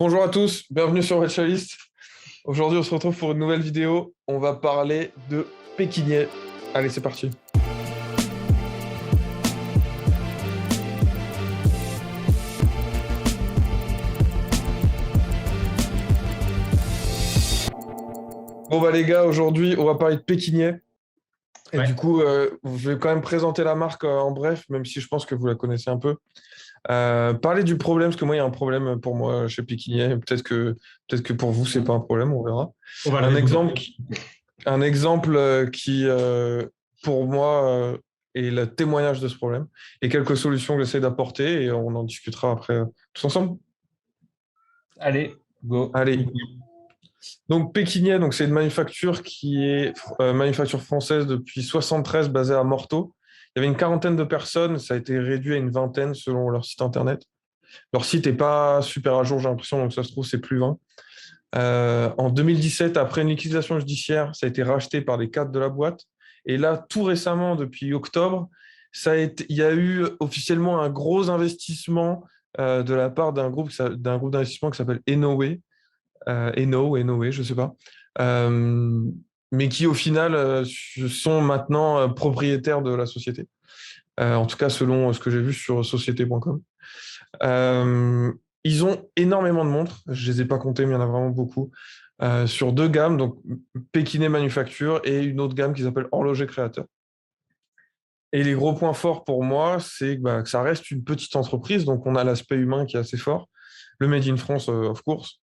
Bonjour à tous, bienvenue sur Watchalist. Aujourd'hui, on se retrouve pour une nouvelle vidéo. On va parler de Pékinais. Allez, c'est parti. Bon bah les gars, aujourd'hui, on va parler de Pékinais. Et Ouais. du coup, je vais quand même présenter la marque en bref, même si je pense que vous la connaissez un peu. Parler du problème, parce que moi, il y a un problème pour moi chez Pékinais. Peut-être que pour vous, c'est pas un problème, on verra. On va le Un résoudre. exemple, un exemple qui, pour moi, est le témoignage de ce problème et quelques solutions que j'essaie d'apporter et on en discutera après tous ensemble. Allez, go. Allez. Donc Pékinais, donc c'est une manufacture qui est manufacture française depuis 73, basée à Morteau. Il y avait une quarantaine de personnes, ça a été réduit à une vingtaine selon leur site internet. Leur site n'est pas super à jour, j'ai l'impression, donc ça se trouve c'est plus 20. En 2017, après une liquidation judiciaire, ça a été racheté par les cadres de la boîte. Et là, tout récemment, depuis octobre, il y a eu officiellement un gros investissement de la part d'un groupe d'investissement qui s'appelle Enowe, Enowe, je ne sais pas, euh, mais qui au final sont maintenant propriétaires de la société. En tout cas, selon ce que j'ai vu sur société.com. Euh, Ils ont énormément de montres, je les ai pas comptées, mais il y en a vraiment beaucoup, sur deux gammes, donc Pékinais Manufacture et une autre gamme qui s'appelle Horloger Créateur. Et les gros points forts pour moi, c'est que ça reste une petite entreprise, donc on a l'aspect humain qui est assez fort, le Made in France, of course,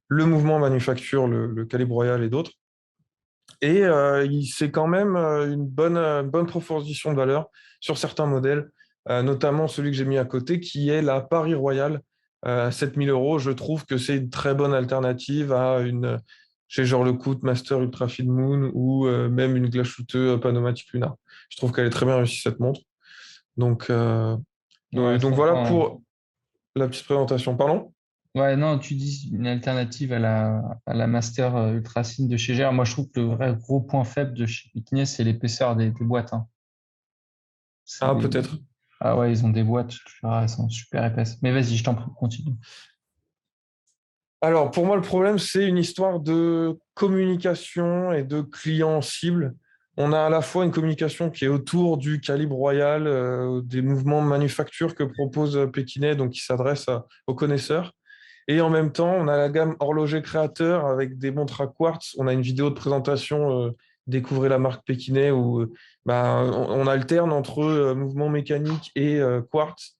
le mouvement manufacture, le Calibre Royal et d'autres. Et c'est quand même une bonne proposition de valeur sur certains modèles, notamment celui que j'ai mis à côté, qui est la Paris Royal à 7 000 euros. Je trouve que c'est une très bonne alternative à chez genre le Coot Master Ultra Fine Moon ou même une Glashütte Panomatic Lunar. Je trouve qu'elle est très bien réussie, cette montre. Donc, euh, Ouais, je donc voilà comprends. pour la petite présentation. Pardon? Ouais, non, tu dis une alternative à la Master Ultra Fine de chez GR. Moi, je trouve que le vrai gros point faible de chez Bikini, c'est l'épaisseur des boîtes, hein. C'est Ah, des... peut-être. Ah ouais, ils ont des boîtes, tu verras, elles sont super épaisses. Mais vas-y, je t'en prie, continue. Alors, pour moi, le problème, c'est une histoire de communication et de client cible. On a à la fois une communication qui est autour du calibre royal, des mouvements de manufacture que propose Pékinet, donc qui s'adresse aux connaisseurs. Et en même temps, on a la gamme horloger créateur avec des montres à quartz. On a une vidéo de présentation, Découvrez la marque Pékinet, où on alterne entre mouvement mécanique et quartz.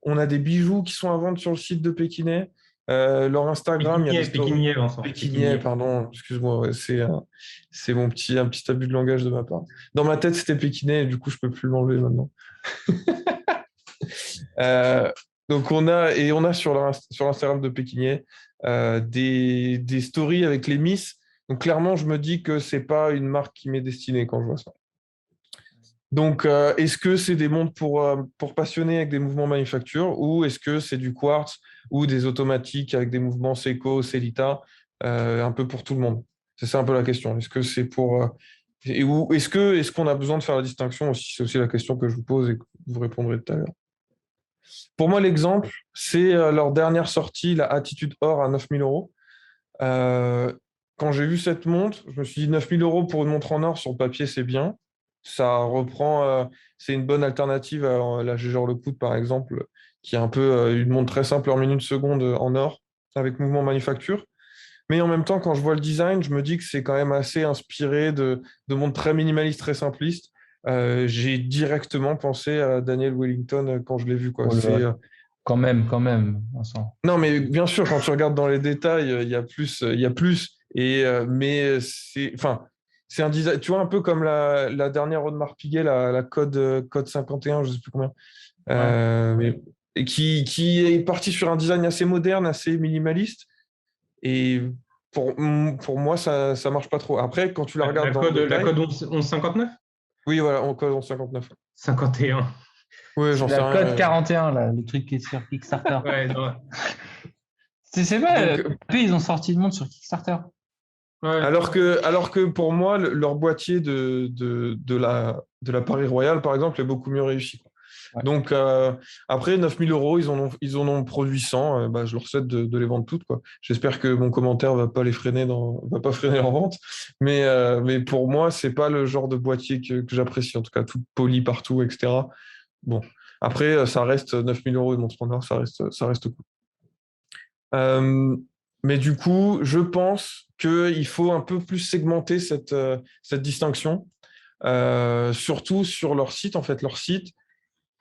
On a des bijoux qui sont à vendre sur le site de Pékinet. Leur Instagram, il y a des stories. Pékinier, Vincent, Pékinet, Pékinier. pardon, excuse-moi, ouais, c'est un petit abus de langage de ma part. Dans ma tête, c'était Pékinet, et du coup, je peux plus l'enlever maintenant. Euh, donc, on a sur l'Instagram de Pékinet des stories avec les Miss. Donc, clairement, je me dis que c'est pas une marque qui m'est destinée quand je vois ça. Donc, est-ce que c'est des montres pour passionnés avec des mouvements manufacture ou est-ce que c'est du quartz ou des automatiques avec des mouvements Seiko, Celita, un peu pour tout le monde? C'est ça un peu la question. Est-ce que c'est pour... ou est-ce qu'on a besoin de faire la distinction aussi? C'est aussi la question que je vous pose et que vous répondrez tout à l'heure. Pour moi, l'exemple, c'est leur dernière sortie, la Attitude Or à 9 000 euros. Euh, Quand j'ai vu cette montre, je me suis dit 9 000 euros pour une montre en or sur le papier, c'est bien. Ça reprend, c'est une bonne alternative à la Jaeger LeCoultre, par exemple, qui est un peu une montre très simple en minute seconde en or, avec mouvement manufacture. Mais en même temps, quand je vois le design, je me dis que c'est quand même assez inspiré de montres très minimalistes, très simplistes. J'ai directement pensé à Daniel Wellington quand je l'ai vu, quoi. Oh là là. Quand même, Vincent. Non, mais bien sûr, quand tu regardes dans les détails, il y a plus, il y a plus. Mais c'est un design, tu vois, un peu comme la dernière Audemars Piguet, la code 51, je sais plus combien, Ouais. et qui est parti sur un design assez moderne, assez minimaliste. Et pour moi, ça marche pas trop. Après, quand tu la regardes dans le La détail, code 1159? oui, voilà, en code en 59. 51. Oui, C'est j'en sais la rien. code 41, là, le truc qui est sur Kickstarter. Ouais, non. C'est vrai, Donc, ils ont sorti une montre sur Kickstarter. Ouais. alors que pour moi, leur boîtier de la Paris Royal, par exemple, est beaucoup mieux réussi, quoi. Ouais. Donc, après, 9 000 euros, ils en ont produit 100. Je leur souhaite de les vendre toutes, quoi. J'espère que mon commentaire va pas les va pas freiner leur vente. Mais pour moi, c'est pas le genre de boîtier que j'apprécie. En tout cas, tout poli partout, etc. Bon. Après, ça reste 9 000 euros de montre en or, ça reste cool. Mais du coup, je pense qu'il faut un peu plus segmenter cette distinction, surtout sur leur site. En fait, leur site,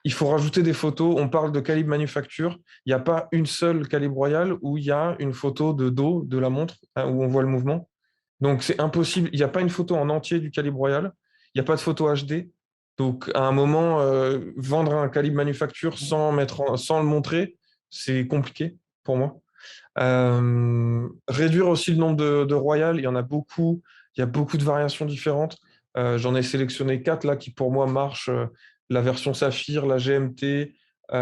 il faut rajouter des photos. On parle de calibre manufacture. Il n'y a pas une seule calibre royal où il y a une photo de dos de la montre, hein, où on voit le mouvement. Donc, c'est impossible. Il n'y a pas une photo en entier du calibre royal. Il n'y a pas de photo HD. Donc, à un moment, vendre un calibre manufacture sans le montrer, c'est compliqué pour moi. Réduire aussi le nombre de royales, il y en a beaucoup. Il y a beaucoup de variations différentes. J'en ai sélectionné 4 là qui pour moi marchent. La version Saphir, la GMT, oui,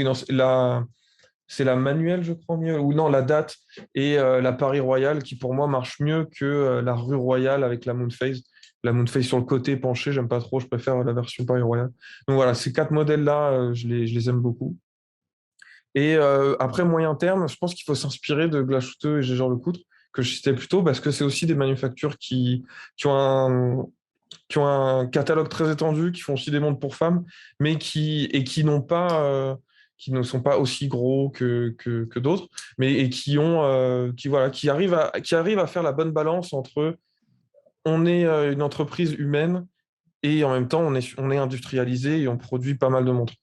non, c'est la manuelle, je crois mieux, ou non, la date et la Paris Royale qui pour moi marche mieux que la rue Royale avec la Moonface. La Moonface sur le côté penché, j'aime pas trop, je préfère la version Paris Royale. Donc voilà, ces 4 modèles-là, je les aime beaucoup. Et après, moyen terme, je pense qu'il faut s'inspirer de Glashütte et Gégère Lecoutre, que je citais plus tôt, parce que c'est aussi des manufactures qui ont qui ont un catalogue très étendu, qui font aussi des montres pour femmes, mais qui n'ont pas, qui ne sont pas aussi gros que d'autres, mais et qui ont, voilà, qui arrivent à faire la bonne balance entre on est une entreprise humaine et en même temps on est industrialisé et on produit pas mal de montres.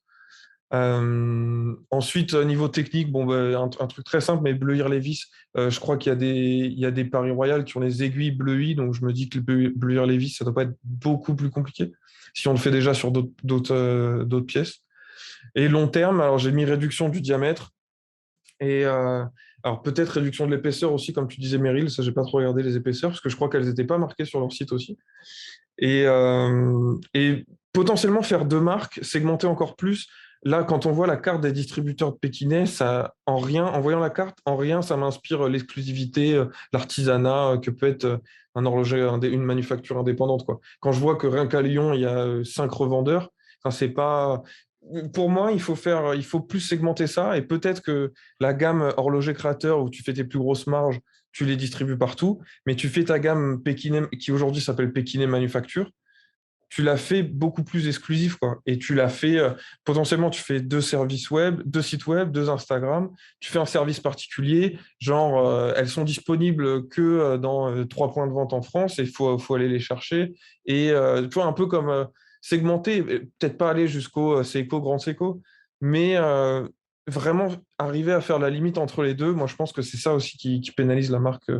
Ensuite, niveau technique, bon, un truc très simple, mais Bleuir Lévis, je crois il y a des Paris Royal qui ont les aiguilles bleuies, donc je me dis que le Bleuir Lévis, ça doit pas être beaucoup plus compliqué si on le fait déjà sur d'autres pièces. Et long terme, alors j'ai mis réduction du diamètre et alors peut-être réduction de l'épaisseur aussi, comme tu disais, Meryl, ça j'ai pas trop regardé les épaisseurs parce que je crois qu'elles n'étaient pas marquées sur leur site aussi. Et potentiellement faire 2 marques, segmenter encore plus. Là, quand on voit la carte des distributeurs de Pékinais, ça, en voyant la carte, en rien, ça m'inspire l'exclusivité, l'artisanat que peut être un horloger, une manufacture indépendante, quoi. Quand je vois que rien qu'à Lyon, il y a 5 revendeurs, enfin, c'est pas. Pour moi, il faut plus segmenter ça et peut-être que la gamme horloger créateur où tu fais tes plus grosses marges, tu les distribues partout, mais tu fais ta gamme Pékinais, qui aujourd'hui s'appelle Pékinais Manufacture, tu l'as fait beaucoup plus exclusif, quoi. Et tu l'as fait, potentiellement, tu fais 2 services web, 2 sites web, 2 Instagram, tu fais un service particulier, genre, elles sont disponibles que dans 3 points de vente en France et faut aller les chercher. Et tu vois, un peu comme segmenter, peut-être pas aller jusqu'au Seiko, Grand Seiko, mais vraiment arriver à faire la limite entre les deux. Moi, je pense que c'est ça aussi qui pénalise la marque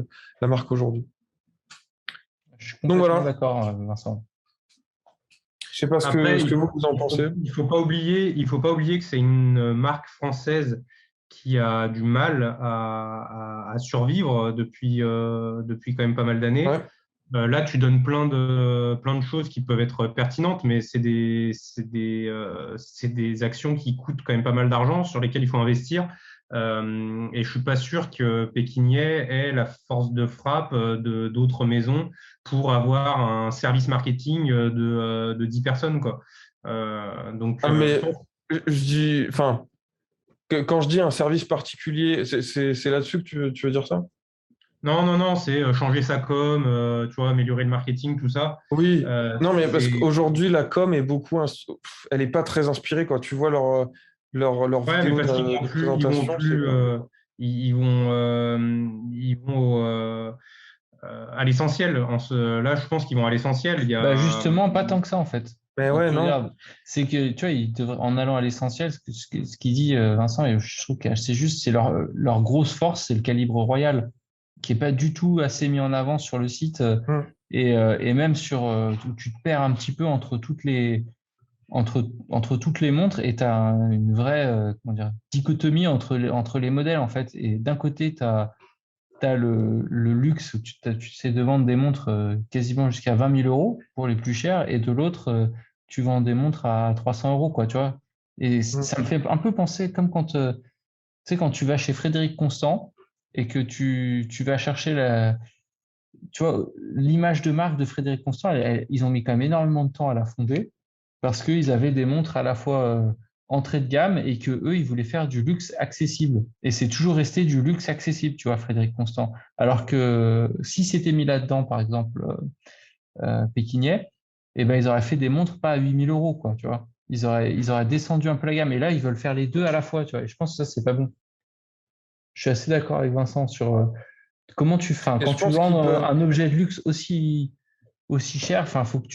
aujourd'hui. Je suis Donc complètement voilà, d'accord, Vincent. je sais pas Après, ce que vous en pensez. il faut pas oublier que c'est une marque française qui a du mal à survivre depuis quand même pas mal d'années. Ouais. Là, tu donnes plein de choses qui peuvent être pertinentes, mais c'est des actions qui coûtent quand même pas mal d'argent, sur lesquelles il faut investir. Et je suis pas sûr que Pékinier ait la force de frappe d'autres maisons pour avoir un service marketing de 10 personnes, quoi. Ah, Je mais pense. je dis, enfin, quand je dis un service particulier, c'est là-dessus que tu veux dire ça? Non, non, non, c'est changer sa com, tu vois, améliorer le marketing, tout ça. Oui, non, mais parce C'est qu'aujourd'hui, la com est elle n'est pas très inspirée, quoi. Tu vois leur Ouais, mais vidéo parce de ils vont présentation, c'est plus, pas. ils vont à l'essentiel. Là, je pense qu'ils vont à l'essentiel. Il y Bah a, justement, pas tant que ça en fait. Mais Donc ouais, non. regarde, c'est que tu vois, en allant à l'essentiel, ce qu'il dit Vincent, et je trouve que c'est juste, c'est leur grosse force, c'est le calibre royal, qui est pas du tout assez mis en avant sur le site Hmm. et même sur, où tu te perds un petit peu entre toutes les montres et tu as une vraie comment dire, dichotomie entre les modèles en fait. Et d'un côté, tu as le luxe où tu sais de vendre des montres quasiment jusqu'à 20 000 euros pour les plus chères, et de l'autre, tu vends des montres à 300 euros, quoi, tu vois. Et Hmm. ça me fait un peu penser comme quand, tu sais, quand tu vas chez Frédéric Constant et que tu vas chercher tu vois, l'image de marque de Frédéric Constant, ils ont mis quand même énormément de temps à la fonder. parce qu'ils avaient des montres à la fois entrée de gamme et que eux, ils voulaient faire du luxe accessible. Et c'est toujours resté du luxe accessible, tu vois, Frédéric Constant. Alors que si c'était mis là-dedans, par exemple, pékinais, eh ben, ils auraient fait des montres pas à 8 000 euros, quoi, tu vois. Ils auraient descendu un peu la gamme. Et là, ils veulent faire les deux à la fois, tu vois. Et je pense que ça, c'est pas bon. Je suis assez d'accord avec Vincent sur comment tu fais. Et Quand je tu pense qu'ils vends peuvent. un objet de luxe aussi cher, enfin, faut que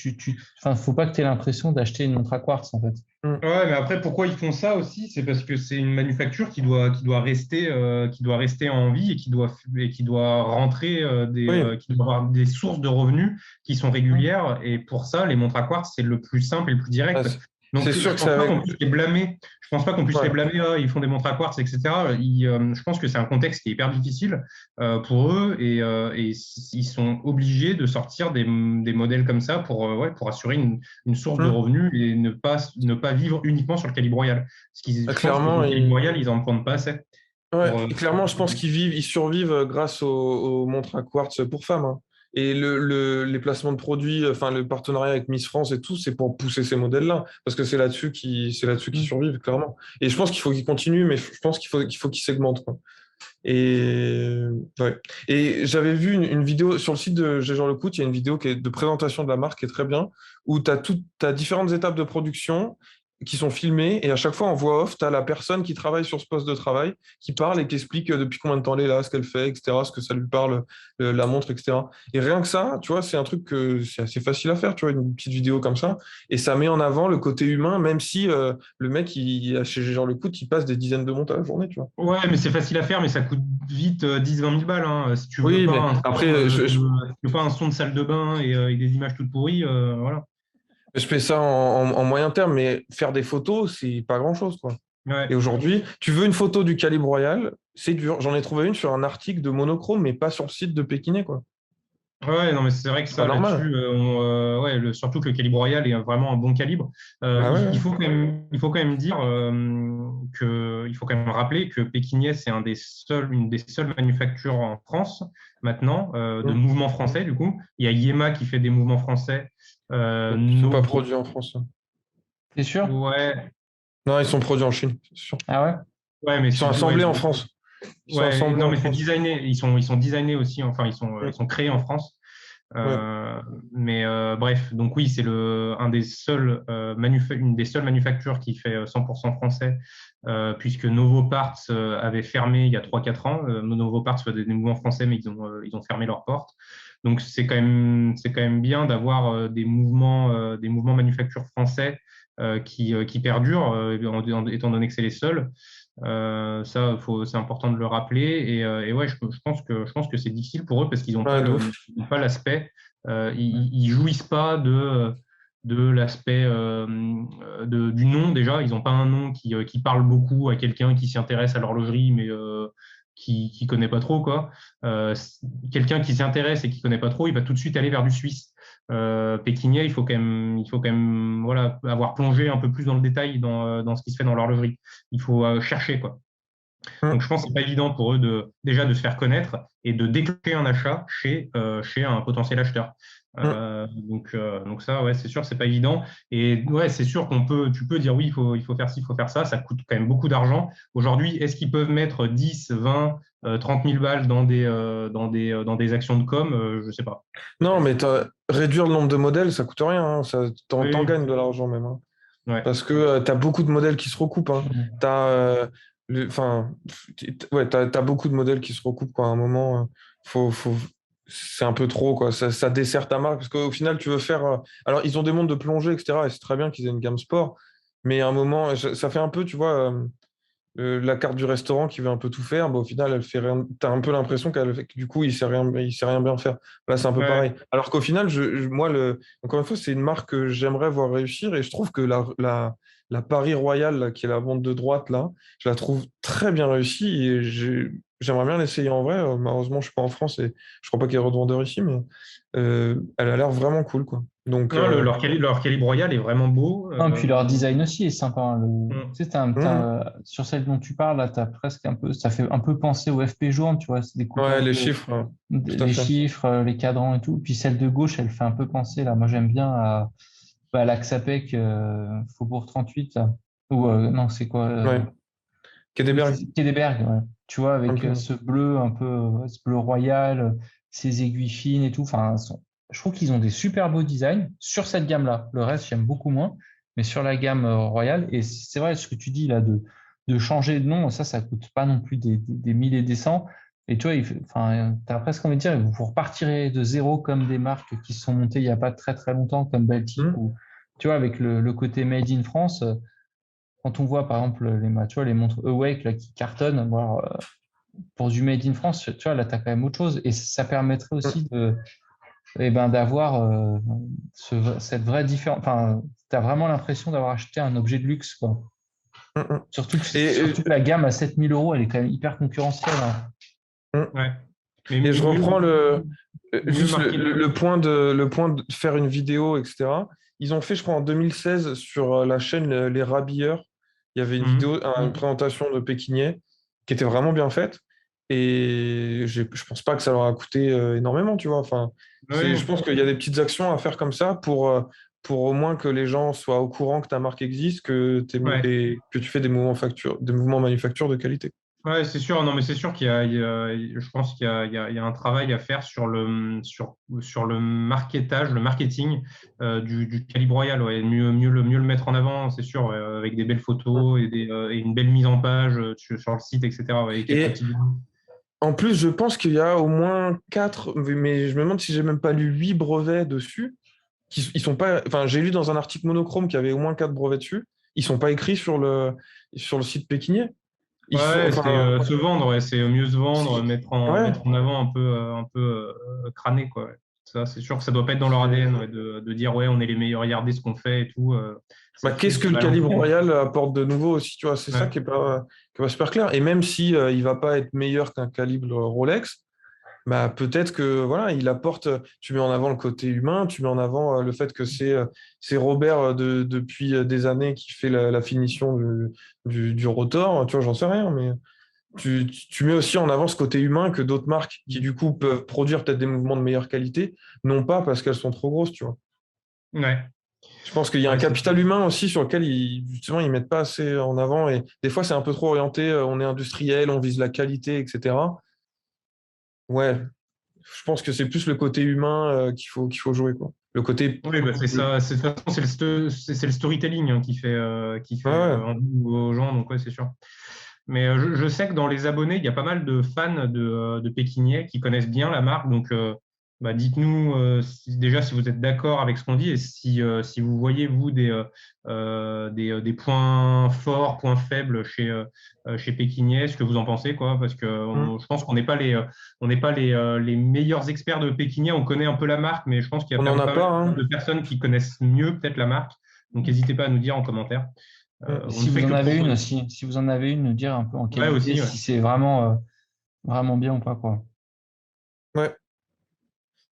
faut pas que tu aies l'impression d'acheter une montre à quartz, en fait. Mm. Ouais, mais après, pourquoi ils font ça aussi? C'est parce que c'est une manufacture qui doit rester en vie et qui doit rentrer Oui, qui doit avoir des sources de revenus qui sont régulières. Et pour ça, les montres à quartz, c'est le plus simple et le plus ah, direct. Donc, c'est je sûr que pense c'est pas avec. qu'on puisse les blâmer. Je pense pas qu'on puisse les Ouais. blâmer. Ah, ils font des montres à quartz, etc. Je pense que c'est un contexte qui est hyper difficile pour eux et ils sont obligés de sortir des modèles comme ça pour assurer une source de Mm. revenus et ne pas vivre uniquement sur le calibre royal. Ah, Je pense que sur clairement, le calibre royal, ils en prennent pas assez. ouais, Pour, clairement, je pense ils survivent grâce aux montres à quartz pour femmes, hein. Et les placements de produits, enfin le partenariat avec Miss France et tout, c'est pour pousser ces modèles-là, parce que c'est là-dessus qu'ils Mm. survivent, clairement. Et je pense qu'il faut qu'ils continuent, mais je pense qu'il faut qu'ils segmentent, quoi. Et ouais. Et j'avais vu une vidéo sur le site de Jean Lecout, il y a une vidéo qui est de présentation de la marque qui est très bien, où t'as différentes étapes de production qui sont filmées, et à chaque fois en voix off, tu as la personne qui travaille sur ce poste de travail, qui parle et qui explique depuis combien de temps elle est là, ce qu'elle fait, etc., ce que ça lui parle, la montre, etc. Et rien que ça, tu vois, c'est un truc que c'est assez facile à faire, tu vois, une petite vidéo comme ça, et ça met en avant le côté humain, même si le mec, chez Jean Lecout, il passe des dizaines de montres à la journée, tu vois. ouais, mais c'est facile à faire, mais ça coûte vite 10-20 000 balles. Hein. Si tu veux Oui, pas mais un après, son, si tu veux pas un son de salle de bain et des images toutes pourries, voilà. je fais ça en moyen terme, mais faire des photos, c'est pas grand-chose, quoi. Et Ouais. aujourd'hui, tu veux une photo du calibre royal, c'est dur. J'en ai trouvé une sur un article de Monochrome, mais pas sur le site de Pékinet, quoi. Ouais, non, mais c'est vrai que C'est pas ça, normal. là-dessus, ouais, surtout que le calibre royal est vraiment un bon calibre. Ah ouais, ouais. Il faut quand même dire il faut quand même rappeler que Pékinais, c'est une des seules manufactures en France maintenant de Mm. mouvements français. Du coup, il y a Yema qui fait des mouvements français. Ils sont pas Novo, produits en France, hein. C'est sûr? ouais, Non, ils sont produits en Chine, c'est sûr. Ah ouais? ouais, mais Ils sont ouais, assemblés en France. Ils sont ouais, assemblés non, en mais c'est France. designé. Ils sont designés aussi. Enfin, Mm. ils sont créés en France. Ouais. Bref, donc oui, c'est une des seules manufactures qui fait 100% français, puisque Novo Parts avait fermé il y a 3-4 ans. Novo Parts fait des mouvements français, mais ils ont fermé leurs portes. Donc c'est quand même bien d'avoir des mouvements manufactures français qui perdurent, étant donné que c'est les seuls. C'est important de le rappeler. Et ouais, je pense que c'est difficile pour eux parce qu'ils n'ont Ouais, de ouf. ils n'ont pas l'aspect, ils jouissent pas de l'aspect du nom déjà. Ils n'ont pas un nom qui parle beaucoup à quelqu'un qui s'y intéresse à l'horlogerie, mais qui connaît pas trop quoi. Euh, Quelqu'un qui s'y intéresse et qui connaît pas trop, il va tout de suite aller vers du suisse. Pékinais, il faut quand même voilà, avoir plongé un peu plus dans le détail dans ce qui se fait dans l'horlogerie. Il faut chercher, quoi. Mm. Donc, je pense que c'est pas évident pour eux déjà de se faire connaître et de déclencher un achat chez un potentiel acheteur. Mm. Donc ça, ouais, c'est sûr, c'est pas évident. Et ouais, c'est sûr tu peux dire oui, il faut faire ci, il faut faire ça. Ça coûte quand même beaucoup d'argent. Aujourd'hui, est-ce qu'ils peuvent mettre 10, 20, 30 000 balles dans des actions de com? Je sais pas. Non, mais réduire le nombre de modèles, ça coûte rien, hein. T'en Oui, gagnes de l'argent même, hein. ouais. Parce que tu as beaucoup de modèles qui se recoupent, hein. Mm. T'as, enfin, ouais, t'as beaucoup de modèles qui se recoupent, quoi. À un moment, c'est un peu trop, quoi. Ça dessert ta marque. Parce qu'au final, tu veux faire. Alors, ils ont des montres de plongée, etc. Et c'est très bien qu'ils aient une gamme sport. Mais à un moment, ça fait un peu, tu vois, la carte du restaurant qui veut un peu tout faire. Bah, au final, elle fait rien. T'as un peu l'impression que du coup, il sait rien bien faire. Là, c'est un peu Ouais. pareil. Alors qu'au final, moi, encore une fois, c'est une marque que j'aimerais voir réussir. Et je trouve que la Paris Royal, là, qui est la montre de droite, là, je la trouve très bien réussie. Et j'aimerais bien l'essayer en vrai. Malheureusement, je suis pas en France et je crois pas qu'il y ait revendeur ici, mais elle a l'air vraiment cool, quoi. Donc, Non, leur calibre royal est vraiment beau. Non, et puis leur design aussi est sympa, hein. Mm. Tu sais, hum, sur celle dont tu parles, là, t'as presque un peu, ça fait un peu penser au FP jaune, tu vois, c'est des ouais, couleurs, les chiffres, tout à les fait. chiffres, les cadrans et tout. Puis celle de gauche, elle fait un peu penser, là, moi j'aime bien l'Axapec, Faubourg 38, là. Ou non, c'est quoi Ouais. Kedeberg, Kédeberg, ouais. Tu vois, un avec peu. ce bleu un peu, ce bleu royal, ces aiguilles fines et tout. Enfin, je trouve qu'ils ont des super beaux designs sur cette gamme-là. Le reste, j'aime beaucoup moins, mais sur la gamme royale. Et c'est vrai, ce que tu dis là, de changer de nom, ça coûte pas non plus des milliers et des cents. Et tu vois, enfin, t'as presque envie de dire, vous repartirez de zéro comme des marques qui se sont montées il n'y a pas très très longtemps, comme Baltic, Hmm. ou tu vois, avec le côté Made in France. Quand on voit par exemple tu vois, les montres Awake là, qui cartonnent, bon, alors, pour du Made in France, tu vois, là, tu as quand même autre chose. Et ça permettrait Hmm. aussi d'avoir cette vraie différence. Enfin, tu as vraiment l'impression d'avoir acheté un objet de luxe, quoi. Hmm. Hmm. Surtout que la gamme à 7 000 euros, elle est quand même hyper concurrentielle, hein. Hmm. Ouais. Mais Et je reprends mieux juste marqué. le point de faire une vidéo, etc. Ils ont fait, je crois, en 2016 sur la chaîne Les Rabilleurs. Il y avait une Mhm. vidéo, une présentation de Pékinier qui était vraiment bien faite. Et je pense pas que ça leur a coûté énormément, tu vois. Enfin, je Oui. pense qu'il y a des petites actions à faire comme ça pour au moins que les gens soient au courant que ta marque existe, Ouais. et que tu fais des mouvements manufacture de qualité. Ouais, c'est sûr. Non, mais c'est sûr je pense qu'il y a un travail à faire sur le marketage, le marketing du calibre royal. Ouais. Mieux le mettre en avant, c'est sûr, ouais, avec des belles photos et une belle mise en page sur le site, etc. Ouais, et quelques Et petites vidéos. en plus, je pense qu'il y a au moins 4, mais je me demande si j'ai même pas lu 8 brevets dessus. Ils sont pas, enfin, j'ai lu dans un article monochrome qu'il y avait au moins 4 brevets dessus. Ils sont pas écrits sur le site pékinier. Ils sont, Ouais, c'est enfin, se vendre, ouais, c'est mieux se vendre, si- mettre en, ouais. mettre en avant un peu crâné, quoi. Ouais. Ça, c'est sûr que ça doit pas être dans leur ADN, ouais, de dire, ouais, on est les meilleurs, regardez ce qu'on fait et tout. Bah, C'est qu'est-ce que c'est le mal calibre imprimé. royal apporte de nouveau aussi, tu vois, c'est ça Ouais. qui est pas super clair. Et même si il va pas être meilleur qu'un calibre Rolex, bah, peut-être que voilà, il apporte, tu mets en avant le côté humain, tu mets en avant le fait que c'est Robert depuis des années qui fait la finition du rotor, tu vois, j'en sais rien, mais tu mets aussi en avant ce côté humain que d'autres marques qui du coup peuvent produire peut-être des mouvements de meilleure qualité, non pas parce qu'elles sont trop grosses, tu vois. Ouais. Je pense qu'il y a un Ouais, c'est sûr. capital humain aussi sur lequel justement ils mettent pas assez en avant et des fois c'est un peu trop orienté, on est industriel, on vise la qualité, etc. Ouais, je pense que c'est plus le côté humain qu'il faut jouer, quoi. Le côté. Oui, bah, c'est ça. De toute façon, c'est le storytelling hein, qui fait Ouais, ouais. envie aux gens, donc ouais, c'est sûr. Mais je sais que dans les abonnés, il y a pas mal de fans de Pékinier qui connaissent bien la marque. Donc, bah, dites-nous déjà si vous êtes d'accord avec ce qu'on dit et si vous voyez, vous, des points forts, points faibles chez Pékinier, ce que vous en pensez, quoi. Parce que Hmm. je pense qu'on n'est pas les meilleurs experts de Pékinier. On connaît un peu la marque, mais je pense qu'il y On a n'en a pas mal pas, hein. de personnes qui connaissent mieux peut-être la marque. Donc, n'hésitez pas à nous dire en commentaire. Hmm. On ne Si vous fait en que avez une proposer. aussi, si vous en avez une, nous dire un peu en Ouais, qualité, aussi, ouais. si c'est vraiment bien ou pas, quoi. Ouais,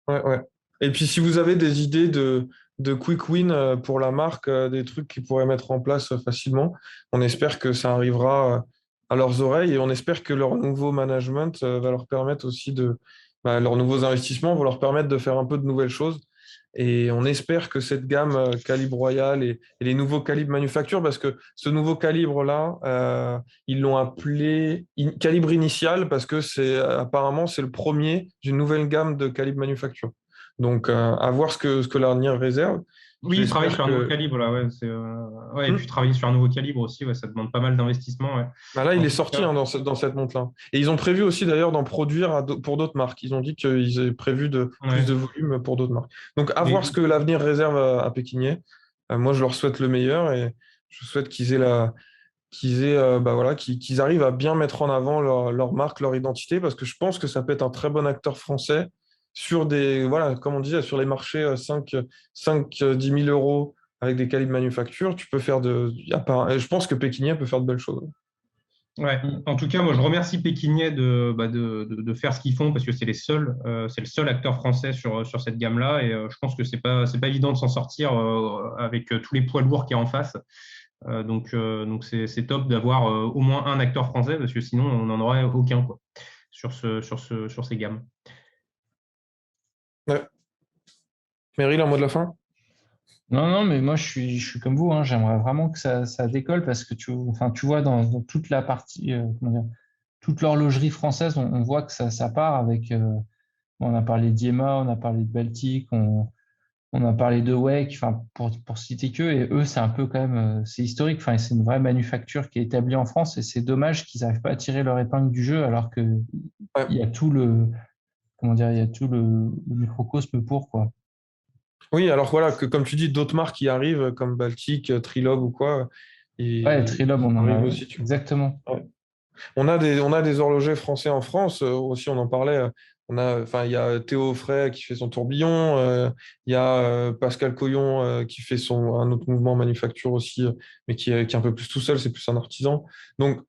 ouais, ouais. Et puis si vous avez des idées de quick win pour la marque, des trucs qu'ils pourraient mettre en place facilement, on espère que ça arrivera à leurs oreilles et on espère que leur nouveau management va leur permettre aussi leurs nouveaux investissements vont leur permettre de faire un peu de nouvelles choses. Et on espère que cette gamme calibre royal et les nouveaux calibres manufacture, parce que ce nouveau calibre-là, ils l'ont appelé calibre initial parce que apparemment c'est le premier d'une nouvelle gamme de calibre manufacture. Donc à voir ce que l'avenir réserve. Oui, il travaille J'espère sur un nouveau que calibre, là, ouais. Ouais, et puis Hmm. travailler sur un nouveau calibre aussi, ouais, ça demande pas mal d'investissement, ouais. Bah là, il En est tout sorti cas, hein, dans cette montre-là. Et ils ont prévu aussi d'ailleurs d'en produire pour d'autres marques. Ils ont dit qu'ils avaient prévu plus de ouais. volume pour d'autres marques. Donc à voir ce Et, que l'avenir réserve à Pékinier. Moi, je leur souhaite le meilleur et je souhaite bah voilà, qu'ils arrivent à bien mettre en avant leur marque, leur identité, parce que je pense que ça peut être un très bon acteur français sur voilà, comme on disait, sur les marchés 10 000 euros avec des calibres manufacture. Tu peux faire je pense que Pékinier peut faire de belles choses. ouais. Mm. En tout cas, moi, je remercie Pékinier de faire ce qu'ils font parce que c'est le seul acteur français sur cette gamme-là. Et je pense que c'est pas évident de s'en sortir avec tous les poids lourds qu'il y a en face. Donc c'est top d'avoir au moins un acteur français parce que sinon, on n'en aurait aucun, quoi, sur ces gammes. Ouais. Meryl, un mot de la fin? Non, non, mais moi je suis comme vous, hein. J'aimerais vraiment que ça décolle parce que tu vois dans toute la partie, comment dire, toute l'horlogerie française, on voit que ça part avec. On a parlé d'IEMA, on a parlé de Baltic, on a parlé de Wake, enfin, pour citer que, et eux, c'est un peu quand même, c'est historique, enfin, c'est une vraie manufacture qui est établie en France, et c'est dommage qu'ils n'arrivent pas à tirer leur épingle du jeu, alors que Ouais. il y a tout comment dire, il y a tout le microcosme pour, quoi. Oui, alors voilà, que comme tu dis, d'autres marques qui arrivent, comme Baltic, Trilob ou quoi, Ouais, ils Trilob, on en arrivent a, aussi, tu vois. exactement. Ouais. On a des horlogers français en France, aussi, on en parlait. Enfin, il y a Théo Frey qui fait son tourbillon, il y a Pascal Coyon qui fait un autre mouvement manufacture aussi, mais qui est un peu plus tout seul, c'est plus un artisan. Donc,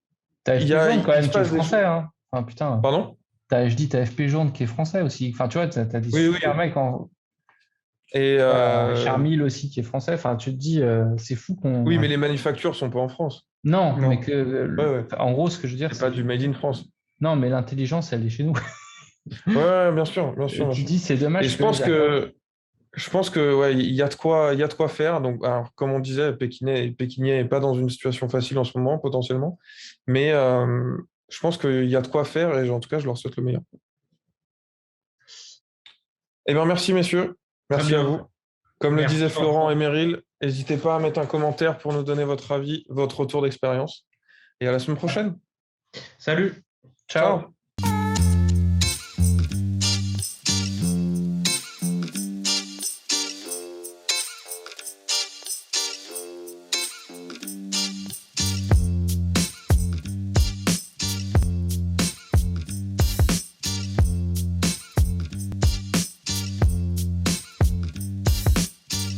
T'as FP Journe quand il se même qui est passe des français, choses. hein. Enfin, putain, Pardon? je dis, t'as FP Journe qui est français aussi. Enfin, tu vois, t'as des Oui, super oui. mecs Et Charmille aussi qui est français. Enfin, tu te dis, c'est fou oui, qu'on. mais les manufactures sont pas en France. Non, mais Non. que, Ouais, ouais. en gros, ce que je veux dire, C'est c'est pas que du made in France. non, mais l'intelligence, elle est chez nous. Ouais, ouais, bien sûr, bien sûr, Et bien tu sûr. dis, c'est Et dommage qu'ils n'arrivent pas. je pense que ouais, il y a de quoi faire. Donc, alors, comme on disait, Pékinais est pas dans une situation facile en ce moment, potentiellement. Mais je pense qu'il y a de quoi faire et en tout cas, je leur souhaite le meilleur. Eh bien, merci, messieurs. Très Merci à bien. vous. Comme le Merci, disaient Florent et Vincent. Meryl, n'hésitez pas à mettre un commentaire pour nous donner votre avis, votre retour d'expérience. Et à la semaine prochaine. Salut. Ciao. Ciao.